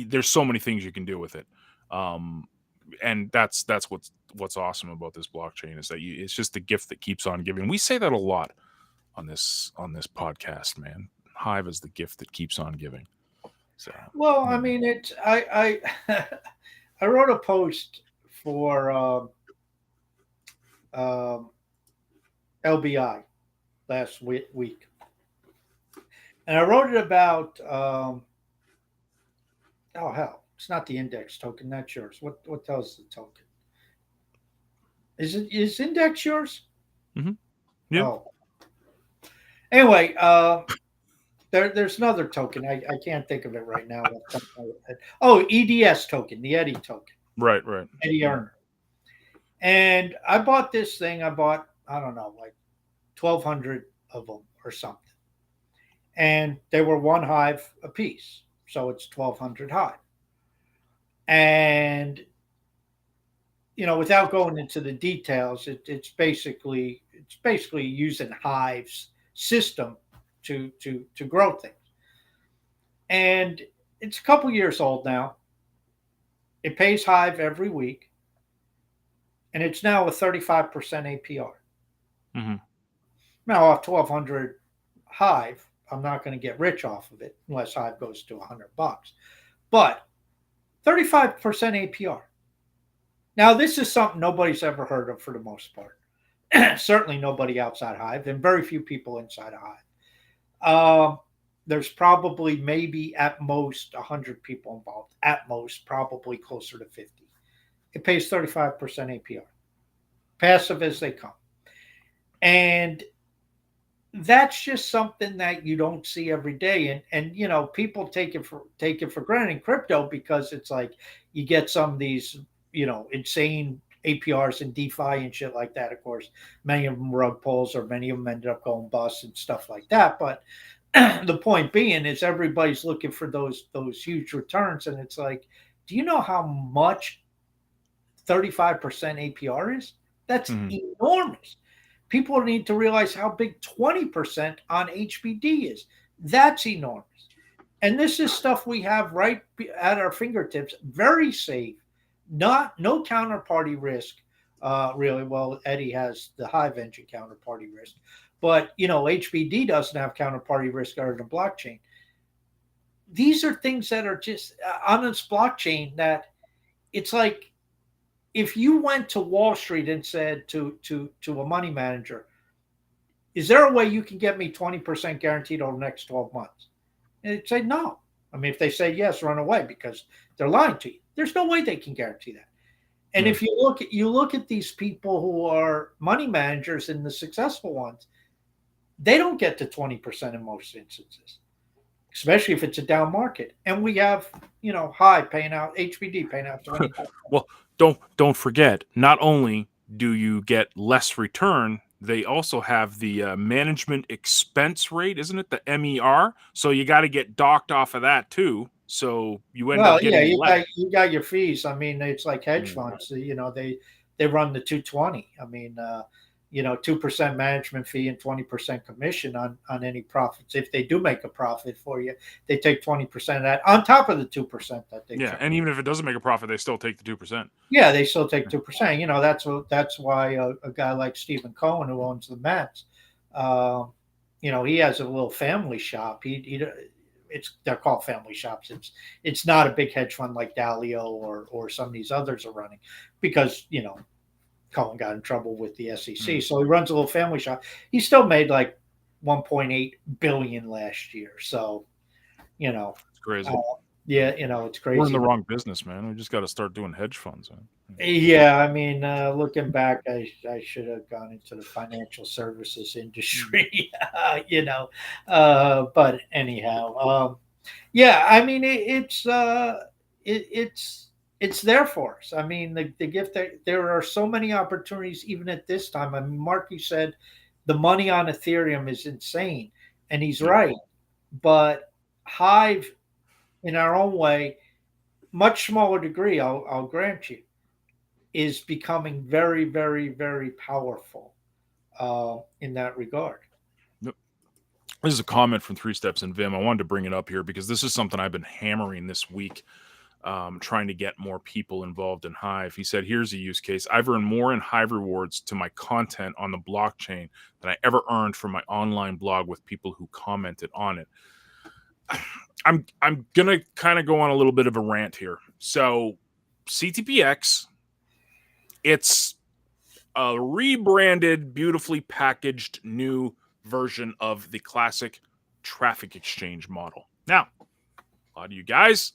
Speaker 1: there's so many things you can do with it. Um, and that's what's awesome about this blockchain is that it's just the gift that keeps on giving. We say that a lot on this podcast, man. Hive is the gift that keeps on giving. So,
Speaker 2: Well,
Speaker 1: you
Speaker 2: I
Speaker 1: know.
Speaker 2: mean, I I wrote a post for um, LBI last week, and I wrote it about oh hell, it's not the index token, that's yours. What tells the token? Is index yours?
Speaker 1: Hmm. Yeah.
Speaker 2: Oh, anyway, there's another token. I can't think of it right now. Oh, EDS token, the Eddie token,
Speaker 1: Right. Right.
Speaker 2: Eddie
Speaker 1: Yeah.
Speaker 2: Earner. And I bought this thing. I bought, I don't know, like 1,200 of them or something. And they were one hive a piece. So it's 1,200 hive. And, without going into the details, it's basically using Hive's system to grow things. And it's a couple years old now. It pays Hive every week, and it's now a 35% APR.
Speaker 1: Hmm.
Speaker 2: Now, off 1,200 Hive, I'm not going to get rich off of it unless Hive goes to $100. But 35% APR. Now, this is something nobody's ever heard of for the most part. Certainly nobody outside Hive, and very few people inside of Hive. There's probably maybe at most 100 people involved. At most, probably closer to 50. It pays 35% APR. Passive as they come. And that's just something that you don't see every day. And people take it for granted in crypto because it's like you get some of these, insane APRs and DeFi and shit like that. Of course, many of them rug pulls or many of them ended up going bust and stuff like that. But the point being is everybody's looking for those huge returns. And it's like, do you know how much 35% APR is? That's
Speaker 1: Hmm.
Speaker 2: enormous. People need to realize how big 20% on HBD is. That's enormous. And this is stuff we have right at our fingertips, very safe, not no counterparty risk. Really, well, Eddie has the Hive engine counterparty risk, but HBD doesn't have counterparty risk other than blockchain. These are things that are just on this blockchain that it's like if you went to Wall Street and said to a money manager, "Is there a way you can get me 20% guaranteed over the next 12 months?" And they'd say no. I mean, if they say yes, run away because they're lying to you. There's no way they can guarantee that. And
Speaker 1: Yeah.
Speaker 2: if you look at these people who are money managers and the successful ones, they don't get to 20% in most instances, especially if it's a down market. And we have, high paying out HBD paying out 20.
Speaker 1: Well, don't forget. Not only do you get less return, they also have the management expense rate, isn't it? The MER. So you got to get docked off of that too. So you end up
Speaker 2: Well, yeah,
Speaker 1: getting
Speaker 2: you
Speaker 1: less.
Speaker 2: got your fees. I mean, it's like hedge
Speaker 1: Yeah.
Speaker 2: funds. They run the 220. I mean, 2% management fee and 20% commission on any profits. If they do make a profit for you, they take 20% of that on top of the 2% that they
Speaker 1: Yeah,
Speaker 2: charge.
Speaker 1: and even if it doesn't make a profit, they still take the 2%.
Speaker 2: Yeah, they still take 2%. That's why a guy like Stephen Cohen, who owns the Mets, uh, he has a little family shop. They're called family shops. It's not a big hedge fund like Dalio or some of these others are running, because Cohen got in trouble with the SEC.
Speaker 1: Mm,
Speaker 2: So he runs a little family shop. He still made like 1.8 billion last year. So you know,
Speaker 1: it's
Speaker 2: uh,
Speaker 1: crazy.
Speaker 2: yeah, it's
Speaker 1: We're in
Speaker 2: crazy.
Speaker 1: the wrong business, man. We just got to start doing hedge funds, man.
Speaker 2: Yeah, I mean, looking back, I should have gone into the financial services
Speaker 1: Mm.
Speaker 2: industry, you know. But anyhow, yeah, I mean, it's there for us. I mean, the gift that there are so many opportunities even at this time. I mean, Marky said the money on Ethereum is insane, and he's
Speaker 1: Yeah.
Speaker 2: right. But Hive, in our own way, much smaller degree, I'll grant you, is becoming very, very, very powerful in that regard.
Speaker 1: Yep. This is a comment from Three Steps and Vim. I wanted to bring it up here because this is something I've been hammering this week, trying to get more people involved in Hive. He said, here's a use case. I've earned more in Hive rewards to my content on the blockchain than I ever earned from my online blog with people who commented on it. I'm going to kind of go on a little bit of a rant here. So CTPX, it's a rebranded, beautifully packaged new version of the classic traffic exchange model. Now, a lot of you guys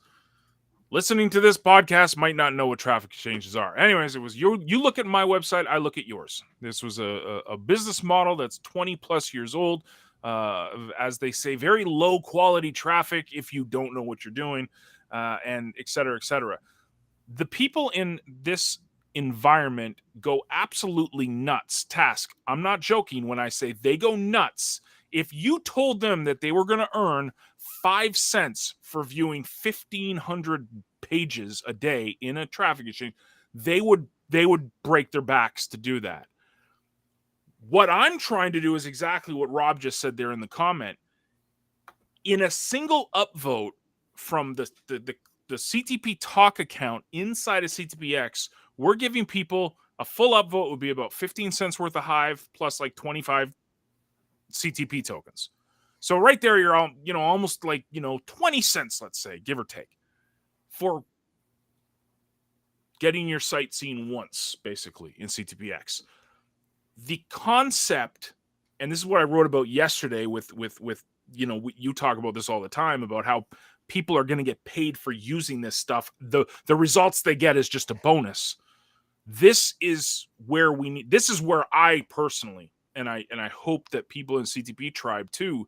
Speaker 1: listening to this podcast might not know what traffic exchanges are. Anyways, it was you look at my website, I look at yours. This was a business model that's 20 plus years old. As they say, very low quality traffic if you don't know what you're doing, and et cetera, et cetera. The people in this environment go absolutely nuts. Task, I'm not joking when I say they go nuts. If you told them that they were going to earn 5 cents for viewing 1,500 pages a day in a traffic exchange, they would break their backs to do that. What I'm trying to do is exactly what Rob just said there in the comment. In a single upvote from the CTP Talk account inside of CTPX, we're giving people a full upvote would be about 15 cents worth of Hive plus like 25 CTP tokens. So right there, you're all, almost like, 20 cents, let's say, give or take, for getting your site seen once, basically, in CTPX. The concept, and this is what I wrote about yesterday with you talk about this all the time about how people are going to get paid for using this stuff. The results they get is just a bonus. This is where this is where I personally, and I hope that people in CTP tribe too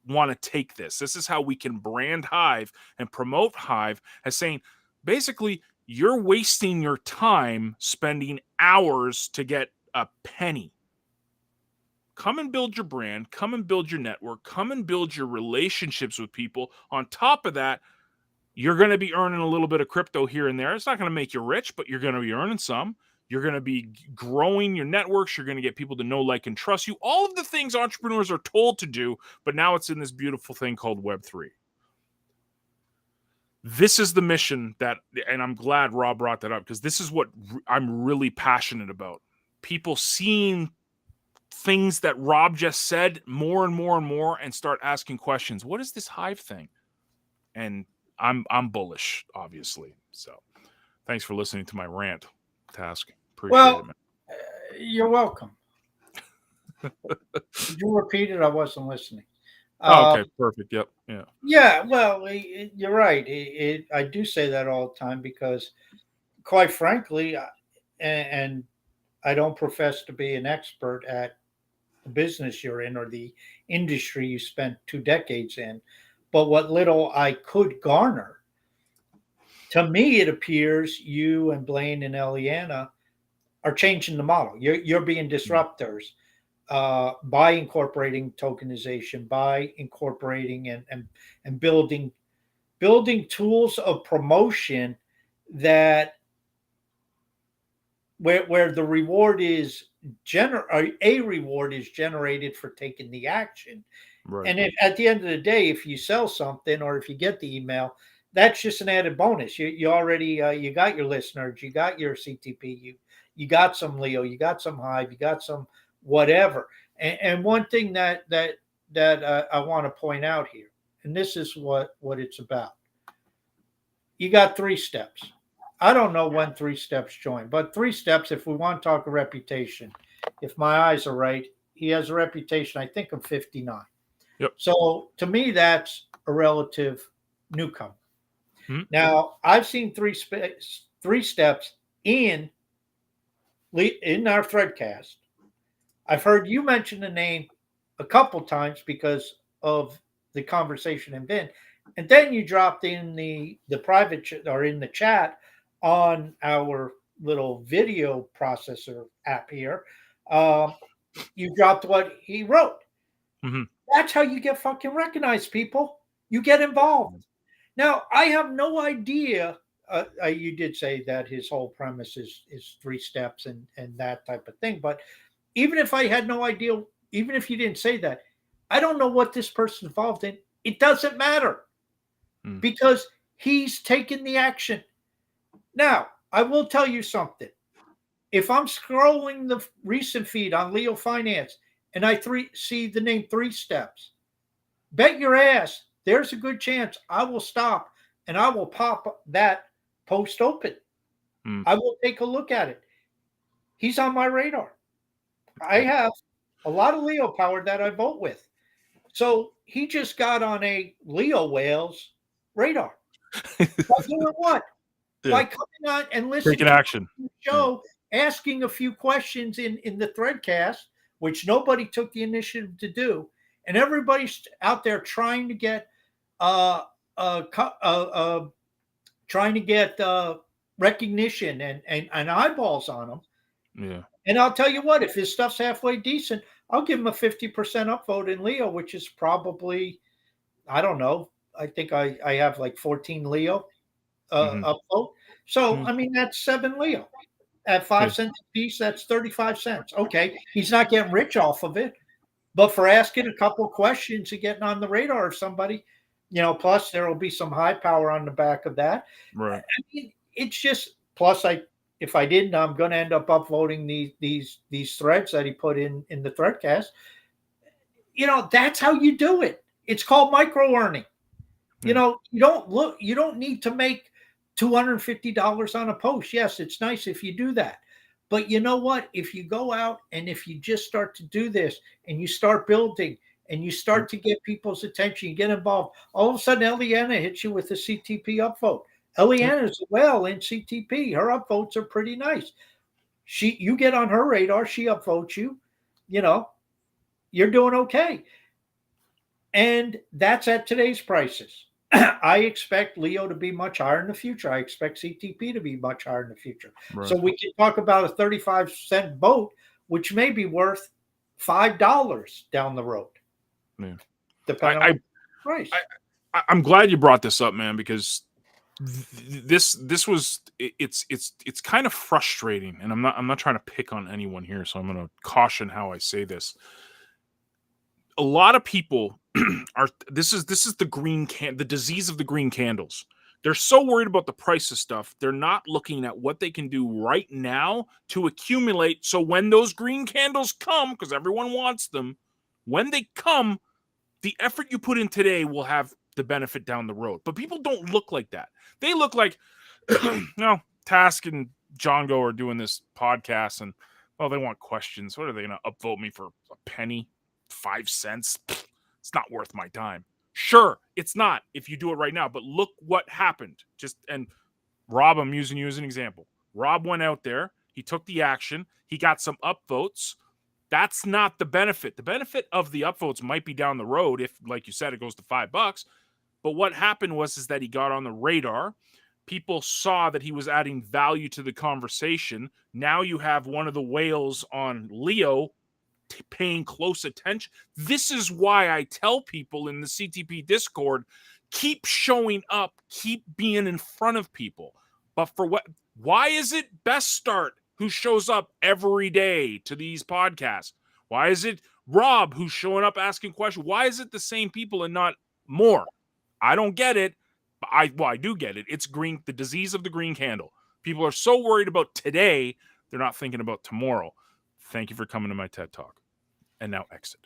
Speaker 1: want to take this. This is how we can brand Hive and promote Hive as saying, basically, you're wasting your time spending hours to get a penny. Come and build your brand, come and build your network, come and build your relationships with people. On top of that, you're going to be earning a little bit of crypto here and there. It's not going to make you rich, but you're going to be earning some. You're going to be growing your networks. You're going to get people to know, like, and trust you. All of the things entrepreneurs are told to do, but now it's in this beautiful thing called Web3. This is the mission and I'm glad Rob brought that up because this is what I'm really passionate about. People seeing things that Rob just said more and more and more and start asking questions. What is this Hive thing? And I'm bullish, obviously. So thanks for listening to my rant, Task. Appreciate it, man.
Speaker 2: You're welcome. Did you repeat it? I wasn't listening.
Speaker 1: Okay, perfect. Yep. Yeah.
Speaker 2: Yeah, well, you're right. I do say that all the time because, quite frankly, and I don't profess to be an expert at the business you're in or the industry you spent 2 decades in, but what little I could garner, to me, it appears you and Blaine and Eliana are changing the model. You're being disruptors by incorporating tokenization, by incorporating and building tools of promotion that where the reward is a reward is generated for taking the action. Right. And if at the end of the day, if you sell something or if you get the email, that's just an added bonus. You already you got your listeners, you got your CTP, you got some Leo, you got some Hive, you got some whatever. And one thing that I want to point out here, and this is what it's about. You got 3 steps. I don't know when 3 steps joined, but 3 steps, if we want to talk a reputation, if my eyes are right, he has a reputation, I think, of 59.
Speaker 1: Yep.
Speaker 2: So to me, that's a relative newcomer. Mm-hmm. Now, I've seen 3 steps in our Threadcast. I've heard you mention the name a couple times because of the conversation in Vin, and then you dropped in the private or in the chat on our little video processor app here. You dropped what he wrote. Mm-hmm. That's how you get fucking recognized, people. You get involved. Now, I have no idea. You did say that his whole premise is 3 steps and that type of thing. But even if I had no idea, even if you didn't say that, I don't know what this person's involved in. It doesn't matter because he's taken the action. Now, I will tell you something. If I'm scrolling the recent feed on Leo Finance and I see the name Three Steps, bet your ass there's a good chance I will stop and I will pop that post open. I will take a look at it. He's on my radar. I have a lot of Leo power that I vote with. So he just got on a Leo whale's radar. By doing what?
Speaker 1: Yeah.
Speaker 2: By coming on and listening
Speaker 1: Taking action.
Speaker 2: to the show, asking a few questions in the Threadcast, which nobody took the initiative to do, and everybody's out there trying to get recognition and eyeballs on them.
Speaker 1: Yeah.
Speaker 2: And I'll tell you what, if his stuff's halfway decent, I'll give him a 50% upvote in Leo, which is probably, I don't know. I think I have like 14 Leo upvote. So, I mean, that's 7 Leo. At 5 cents a piece, that's 35 cents. Okay. He's not getting rich off of it, but for asking a couple of questions and getting on the radar of somebody, plus there will be some high power on the back of that.
Speaker 1: Right.
Speaker 2: I mean, it's just, plus if I didn't, I'm going to end up upvoting these threads that he put in the Threadcast. That's how you do it. It's called micro earning. You don't need to make $250 on a post. Yes, it's nice if you do that. But you know what? If you go out and if you just start to do this and you start building and you start to get people's attention, you get involved, all of a sudden Eliana hits you with a CTP upvote. Eliana's well in CTP. Her upvotes are pretty nice. You get on her radar, she upvotes you, you're doing okay. And that's at today's prices. I expect Leo to be much higher in the future. I expect CTP to be much higher in the future. Right. So we can talk about a 35-cent boat, which may be worth $5 down the road.
Speaker 1: Yeah.
Speaker 2: Depending on the price.
Speaker 1: I'm glad you brought this up, man, because this was it's kind of frustrating, and I'm not trying to pick on anyone here, so I'm going to caution how I say this. A lot of people this is the disease of the green candles. They're so worried about the price of stuff, they're not looking at what they can do right now to accumulate. So when those green candles come, because everyone wants them, when they come, the effort you put in today will have the benefit down the road. But people don't look like that. They look like, Task and John Go are doing this podcast, and they want questions. What are they going to upvote me for a penny? 5 cents? It's not worth my time. Sure, it's not if you do it right now, but look what happened. And Rob, I'm using you as an example. Rob went out there, he took the action, he got some upvotes. That's not the benefit. The benefit of the upvotes might be down the road if, like you said, it goes to $5. But what happened was that he got on the radar. People saw that he was adding value to the conversation. Now you have one of the whales on Leo paying close attention. This is why I tell people in the CTP Discord, keep showing up, keep being in front of people. But why is it Best Start who shows up every day to these podcasts? Why is it Rob who's showing up asking questions? Why is it the same people and not more? I don't get it. I do get it. It's the disease of the green candle. People are so worried about today, they're not thinking about tomorrow. Thank you for coming to my TED Talk. And now exit.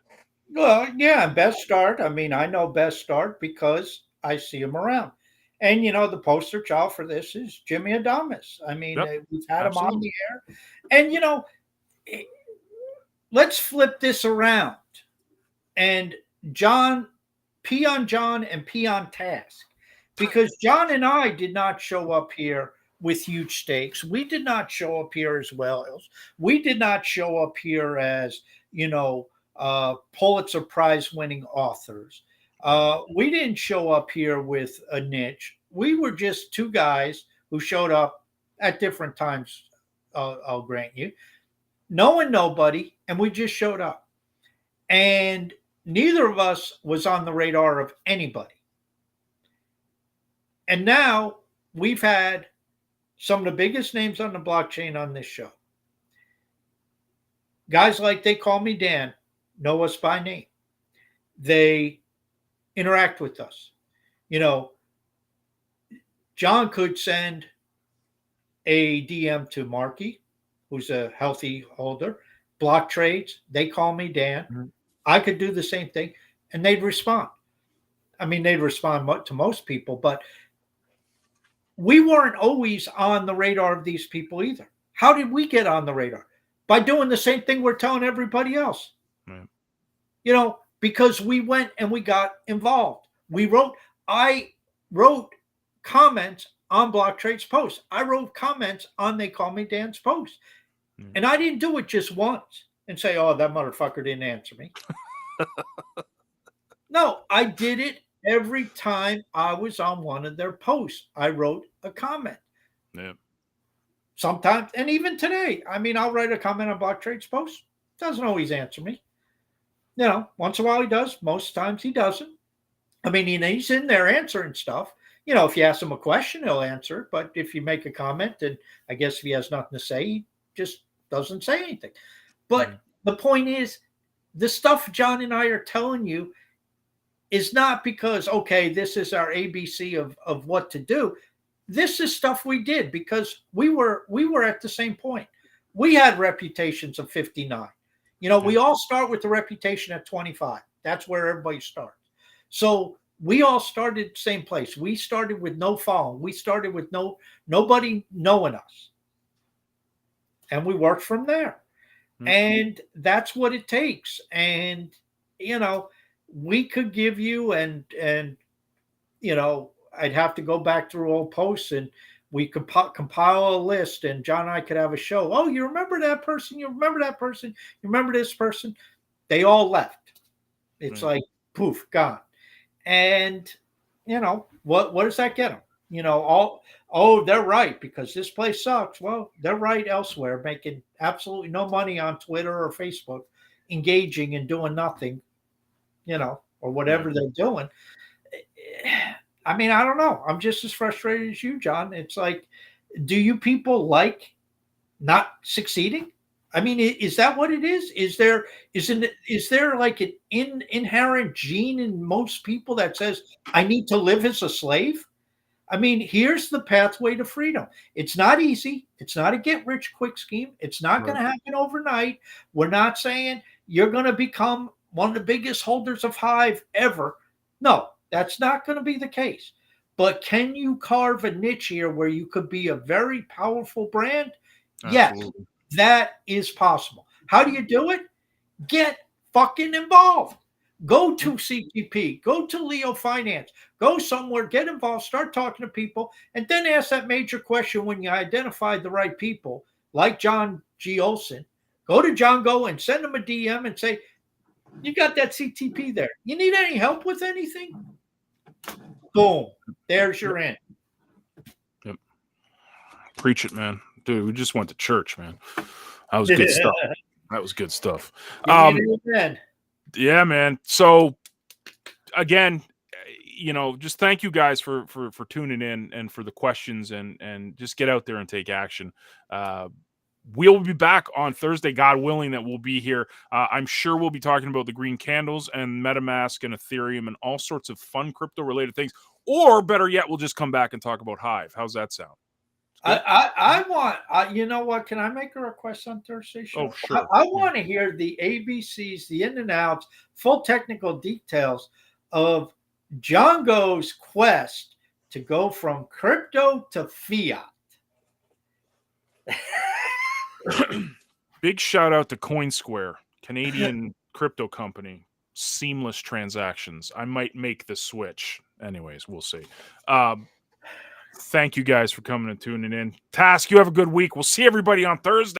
Speaker 2: Well, yeah, Best Start. I mean, I know Best Start because I see him around. And, the poster child for this is Jimmy Adamas. I mean, we've had him on the air. And, let's flip this around. And pee on John and pee on Task. Because John and I did not show up here with huge stakes. We did not show up here as whales. We did not show up here as, Pulitzer Prize winning authors. We didn't show up here with a niche. We were just two guys who showed up at different times, I'll grant you, knowing nobody, and we just showed up. And neither of us was on the radar of anybody. And now we've had some of the biggest names on the blockchain on this show. Guys like They Call Me Dan know us by name. they interact with us. You know, John could send a DM to Marky, who's a healthy holder. Block trades, they call me Dan.
Speaker 1: Mhm.
Speaker 2: I could do the same thing, and they'd respond. I mean, they'd respond to most people, but we weren't always on the radar of these people either. How did we get on the radar? By doing the same thing we're telling everybody else.
Speaker 1: Right.
Speaker 2: Because we went and we got involved. I wrote comments on Block Trade's post. I wrote comments on They Call Me Dan's post. And I didn't do it just once and say, oh, that motherfucker didn't answer me. No, I did it every time I was on one of their posts. I wrote a comment.
Speaker 1: Yeah.
Speaker 2: Sometimes, and even today, I mean, I'll write a comment on Block Trade's post. Doesn't always answer me. Once in a while he does. Most times he doesn't. I mean, he's in there answering stuff. If you ask him a question, he'll answer it. But if you make a comment, and I guess if he has nothing to say, he just doesn't say anything. But the point is, the stuff John and I are telling you is not because, okay, this is our ABC of what to do. This is stuff we did because we were at the same point. We had reputations of 59. We all start with the reputation at 25. That's where everybody starts. So we all started the same place. We started with no following. We started with nobody knowing us. And we worked from there. Mm-hmm. And that's what it takes. And, we could give you and I'd have to go back through old posts and we could compile a list and John and I could have a show. Oh, you remember that person? You remember that person? You remember this person? They all left. It's like, poof, gone. And, what does that get them? They're right because this place sucks. Well, they're right elsewhere, making absolutely no money on Twitter or Facebook, engaging and doing nothing, or whatever they're doing. I mean, I don't know. I'm just as frustrated as you, John. It's like, do you people like not succeeding? I mean, is that what it is? Is there like an inherent gene in most people that says, I need to live as a slave? I mean, here's the pathway to freedom. It's not easy. It's not a get-rich-quick scheme. It's not going to happen overnight. We're not saying you're going to become one of the biggest holders of Hive ever. No. That's not going to be the case. But can you carve a niche here where you could be a very powerful brand? Absolutely. Yes, that is possible. How do you do it? Get fucking involved. Go to CTP. Go to Leo Finance. Go somewhere. Get involved. Start talking to people. And then ask that major question when you identify the right people, like John G. Olson. Go to John Go and send him a DM and say, you got that CTP there. You need any help with anything? Boom. There's your end.
Speaker 1: Yep. Preach it, man. Dude, we just went to church, man. That was good stuff. That was good stuff. Yeah, man. So again, just thank you guys for tuning in and for the questions and just get out there and take action. We'll be back on Thursday, God willing, that we'll be here. I'm sure we'll be talking about the green candles and MetaMask and Ethereum and all sorts of fun crypto-related things. Or better yet, we'll just come back and talk about Hive. How's that sound?
Speaker 2: I want, you know what? Can I make a request on Thursday show?
Speaker 1: Oh, sure.
Speaker 2: I want to hear the ABCs, the in and outs, full technical details of John Go's quest to go from crypto to fiat.
Speaker 1: Big shout out to CoinSquare, Canadian crypto company. Seamless transactions. I might make the switch. Anyways, we'll see. Thank you guys for coming and tuning in. Task, you have a good week. We'll see everybody on Thursday.